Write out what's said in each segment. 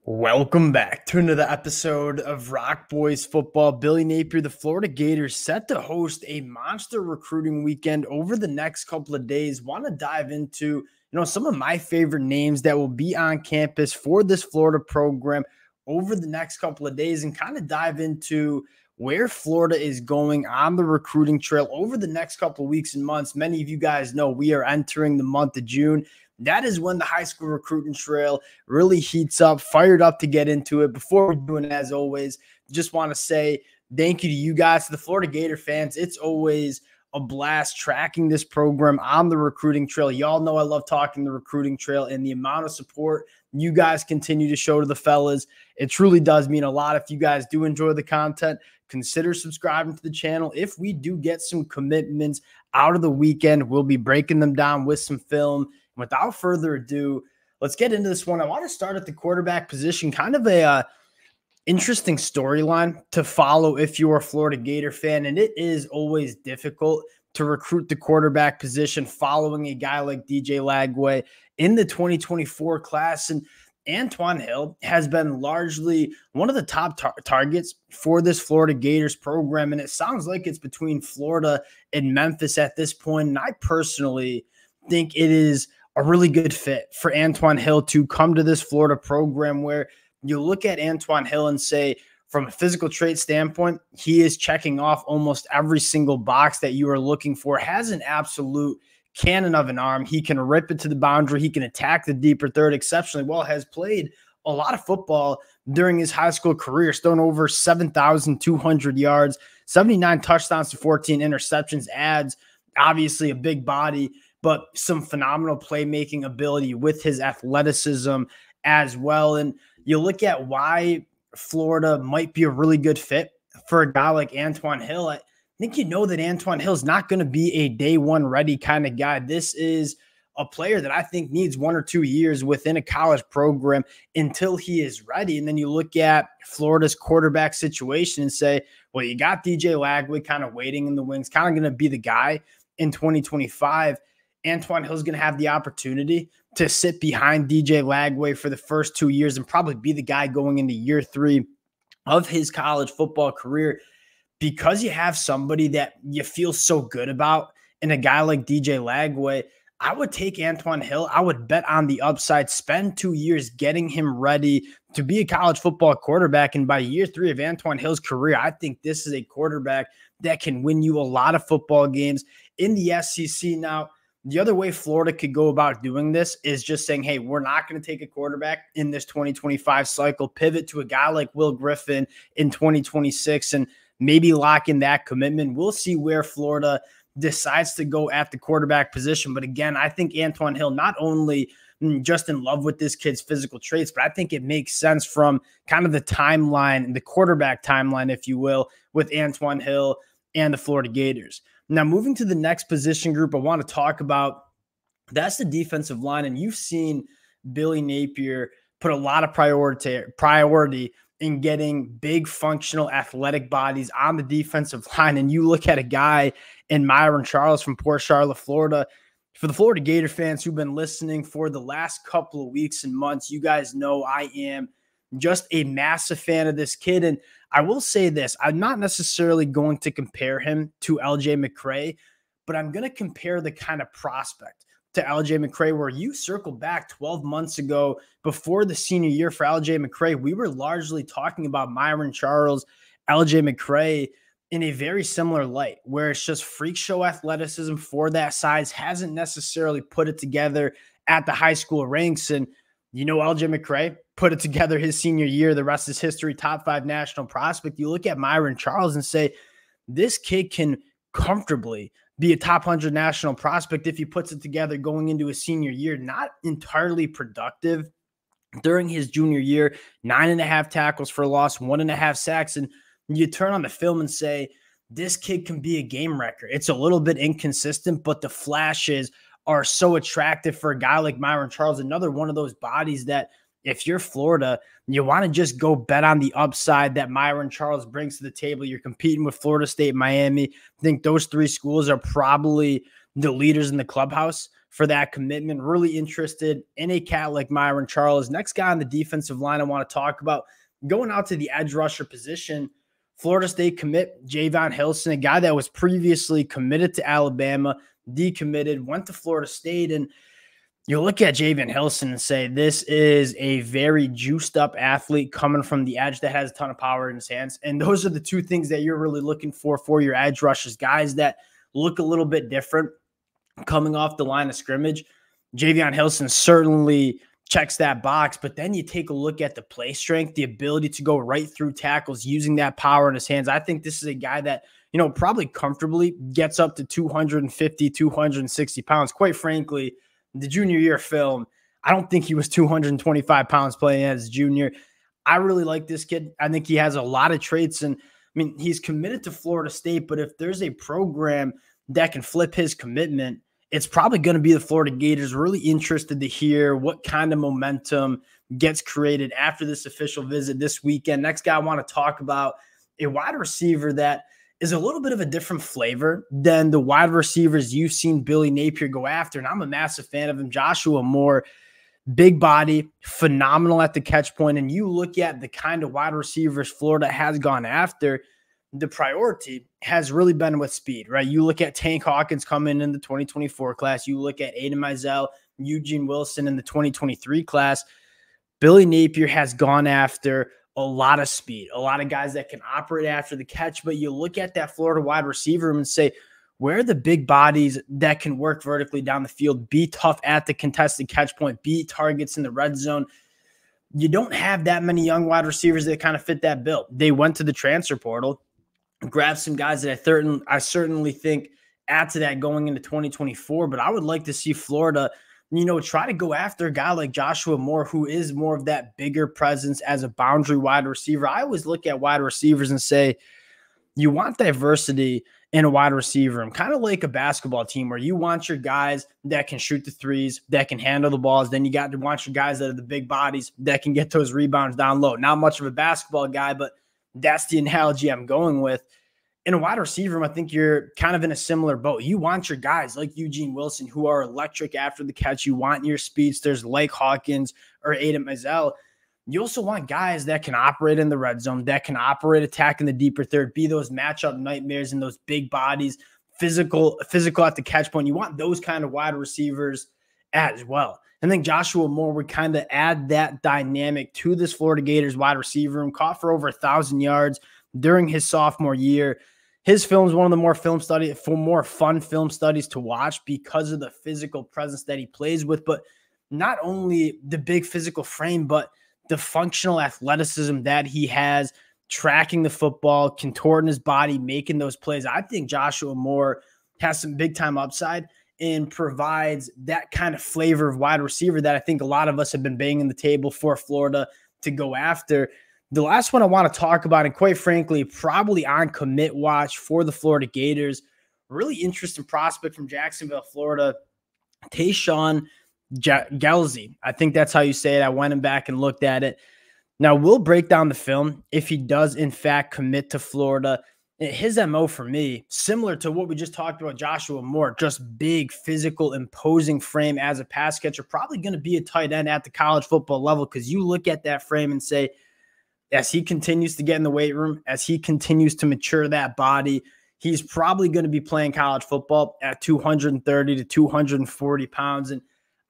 Welcome back to another episode of Rock Boys Football. Billy Napier, the Florida Gators, set to host a monster recruiting weekend over the next couple of days. Want to dive into, some of my favorite names that will be on campus for this Florida program over the next couple of days and kind of dive into where Florida is going on the recruiting trail over the next couple of weeks and months. Many of you guys know we are entering the month of June. That is when the high school recruiting trail really heats up, fired up to get into it. Before we do it, as always, just want to say thank you to you guys, to the Florida Gator fans. It's always a blast tracking this program on the recruiting trail. Y'all know I love talking the recruiting trail, and the amount of support you guys continue to show to the fellas, it truly does mean a lot. If you guys do enjoy the content, consider subscribing to the channel. If we do get some commitments out of the weekend, we'll be breaking them down with some film. Without further ado, let's get into this one. I want to start at the quarterback position, kind of a interesting storyline to follow if you're a Florida Gator fan, and it is always difficult to recruit the quarterback position following a guy like DJ Lagway in the 2024 class. And Antoine Hill has been largely one of the top targets for this Florida Gators program, and it sounds like it's between Florida and Memphis at this point. And I personally think it is a really good fit for Antoine Hill to come to this Florida program, where you look at Antoine Hill and say, from a physical trait standpoint, he is checking off almost every single box that you are looking for, has an absolute cannon of an arm. He can rip it to the boundary. He can attack the deeper third exceptionally well, has played a lot of football during his high school career, thrown over 7,200 yards, 79 touchdowns to 14 interceptions, adds obviously a big body, but some phenomenal playmaking ability with his athleticism as well. And you look at why Florida might be a really good fit for a guy like Antoine Hill. I think you know that Antoine Hill is not going to be a day one ready kind of guy. This is a player that I think needs 1 or 2 years within a college program until he is ready. And then you look at Florida's quarterback situation and say, well, you got DJ Lagway kind of waiting in the wings, kind of going to be the guy in 2025. Antoine Hill's going to have the opportunity to sit behind DJ Lagway for the first 2 years and probably be the guy going into year 3 of his college football career, because you have somebody that you feel so good about in a guy like DJ Lagway. I would take Antoine Hill. I would bet on the upside, spend 2 years getting him ready to be a college football quarterback. And by year 3 of Antoine Hill's career, I think this is a quarterback that can win you a lot of football games in the SEC. Now, the other way Florida could go about doing this is just saying, hey, we're not going to take a quarterback in this 2025 cycle, pivot to a guy like Will Griffin in 2026 and maybe lock in that commitment. We'll see where Florida decides to go at the quarterback position. But again, I think Antoine Hill, not only just in love with this kid's physical traits, but I think it makes sense from kind of the timeline, the quarterback timeline, if you will, with Antoine Hill and the Florida Gators. Now, moving to the next position group I want to talk about, that's the defensive line. And you've seen Billy Napier put a lot of priority in getting big, functional, athletic bodies on the defensive line. And you look at a guy in Myron Charles from Port Charlotte, Florida. For the Florida Gator fans who've been listening for the last couple of weeks and months, you guys know I am just a massive fan of this kid. And I will say this, I'm not necessarily going to compare him to LJ McCray, but I'm going to compare the kind of prospect to LJ McCray, where you circle back 12 months ago before the senior year for LJ McCray. We were largely talking about Myron Charles, LJ McCray in a very similar light, where it's just freak show athleticism for that size, hasn't necessarily put it together at the high school ranks. And LJ McCray put it together his senior year. The rest is history, top 5 national prospect. You look at Myron Charles and say, this kid can comfortably be a top 100 national prospect if he puts it together going into his senior year. Not entirely productive during his junior year, 9.5 tackles for loss, 1.5 sacks. And you turn on the film and say, this kid can be a game wrecker. It's a little bit inconsistent, but the flashes are so attractive for a guy like Myron Charles. Another one of those bodies that, if you're Florida, you want to just go bet on the upside that Myron Charles brings to the table. You're competing with Florida State, Miami. I think those 3 schools are probably the leaders in the clubhouse for that commitment. Really interested in a cat like Myron Charles. Next guy on the defensive line I want to talk about, going out to the edge rusher position, Florida State commit Javon Hilson, a guy that was previously committed to Alabama, decommitted, went to Florida State. And you look at Javon Hilson and say, this is a very juiced up athlete coming from the edge that has a ton of power in his hands. And those are the two things that you're really looking for your edge rushers, guys that look a little bit different coming off the line of scrimmage. Javon Hilson certainly checks that box, but then you take a look at the play strength, the ability to go right through tackles using that power in his hands. I think this is a guy that, probably comfortably gets up to 250, 260 pounds. Quite frankly, the junior year film, I don't think he was 225 pounds playing as a junior. I really like this kid. I think he has a lot of traits. And he's committed to Florida State, but if there's a program that can flip his commitment, it's probably going to be the Florida Gators. Really interested to hear what kind of momentum gets created after this official visit this weekend. Next guy I want to talk about, a wide receiver that is a little bit of a different flavor than the wide receivers you've seen Billy Napier go after. And I'm a massive fan of him. Joshua Moore, big body, phenomenal at the catch point. And you look at the kind of wide receivers Florida has gone after, the priority has really been with speed, right? You look at Tank Hawkins coming in the 2024 class. You look at Aiden Mizell, Eugene Wilson in the 2023 class. Billy Napier has gone after a lot of speed, a lot of guys that can operate after the catch. But you look at that Florida wide receiver room and say, where are the big bodies that can work vertically down the field, be tough at the contested catch point, beat targets in the red zone? You don't have that many young wide receivers that kind of fit that bill. They went to the transfer portal, grabbed some guys that I certainly think add to that going into 2024. But I would like to see Florida, try to go after a guy like Joshua Moore, who is more of that bigger presence as a boundary wide receiver. I always look at wide receivers and say, you want diversity in a wide receiver. I'm kind of like a basketball team where you want your guys that can shoot the threes, that can handle the balls. Then you got to want your guys that are the big bodies that can get those rebounds down low. Not much of a basketball guy, but that's the analogy I'm going with. In a wide receiver, I think you're kind of in a similar boat. You want your guys like Eugene Wilson who are electric after the catch. You want your speedsters like Hawkins or Aiden Mizell. You also want guys that can operate in the red zone, that can operate attacking the deeper third, be those matchup nightmares and those big bodies, physical at the catch point. You want those kind of wide receivers as well. I think Joshua Moore would kind of add that dynamic to this Florida Gators wide receiver room. Caught for over 1,000 yards during his sophomore year. His film is one of the more fun film studies to watch because of the physical presence that he plays with, but not only the big physical frame, but the functional athleticism that he has, tracking the football, contorting his body, making those plays. I think Joshua Moore has some big time upside and provides that kind of flavor of wide receiver that I think a lot of us have been banging the table for Florida to go after. The last one I want to talk about, and quite frankly, probably on commit watch for the Florida Gators, really interesting prospect from Jacksonville, Florida, Tayshawn Gelsey. I think that's how you say it. I went back and looked at it. Now, we'll break down the film if he does, in fact, commit to Florida. His MO for me, similar to what we just talked about, Joshua Moore, just big, physical, imposing frame as a pass catcher, probably going to be a tight end at the college football level because you look at that frame and say, as he continues to get in the weight room, as he continues to mature that body, he's probably going to be playing college football at 230 to 240 pounds. And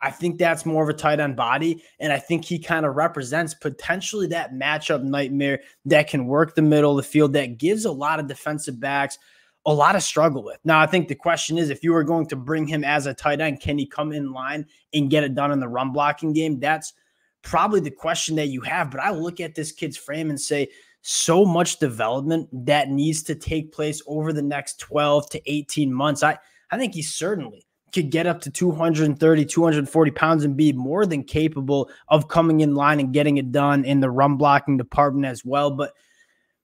I think that's more of a tight end body. And I think he kind of represents potentially that matchup nightmare that can work the middle of the field, that gives a lot of defensive backs a lot of struggle with. Now, I think the question is, if you were going to bring him as a tight end, can he come in line and get it done in the run blocking game? That's probably the question that you have. But I look at this kid's frame and say, so much development that needs to take place over the next 12 to 18 months. I think he certainly could get up to 230, 240 pounds and be more than capable of coming in line and getting it done in the run blocking department as well. But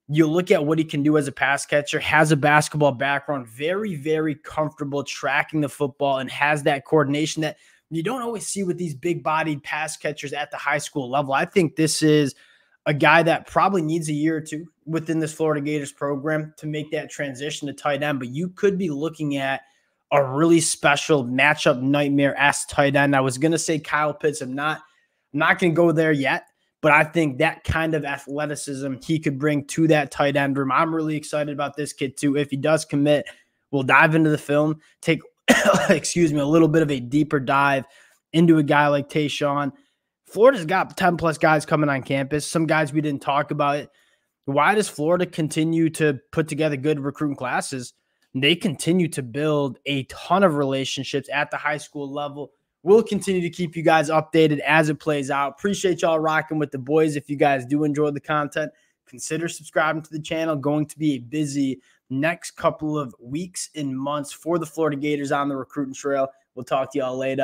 you look at what he can do as a pass catcher, has a basketball background, very, very comfortable tracking the football, and has that coordination that you don't always see with these big-bodied pass catchers at the high school level. I think this is a guy that probably needs a year or two within this Florida Gators program to make that transition to tight end, but you could be looking at a really special matchup nightmare-esque tight end. I was going to say Kyle Pitts. I'm not going to go there yet, but I think that kind of athleticism he could bring to that tight end room. I'm really excited about this kid too. If he does commit, we'll dive into the film, take, excuse me, a little bit of a deeper dive into a guy like Tayshawn. Florida's got 10-plus guys coming on campus, some guys we didn't talk about. Why does Florida continue to put together good recruiting classes? They continue to build a ton of relationships at the high school level. We'll continue to keep you guys updated as it plays out. Appreciate y'all rocking with the boys. If you guys do enjoy the content, consider subscribing to the channel. Going to be a busy next couple of weeks and months for the Florida Gators on the recruiting trail. We'll talk to y'all later.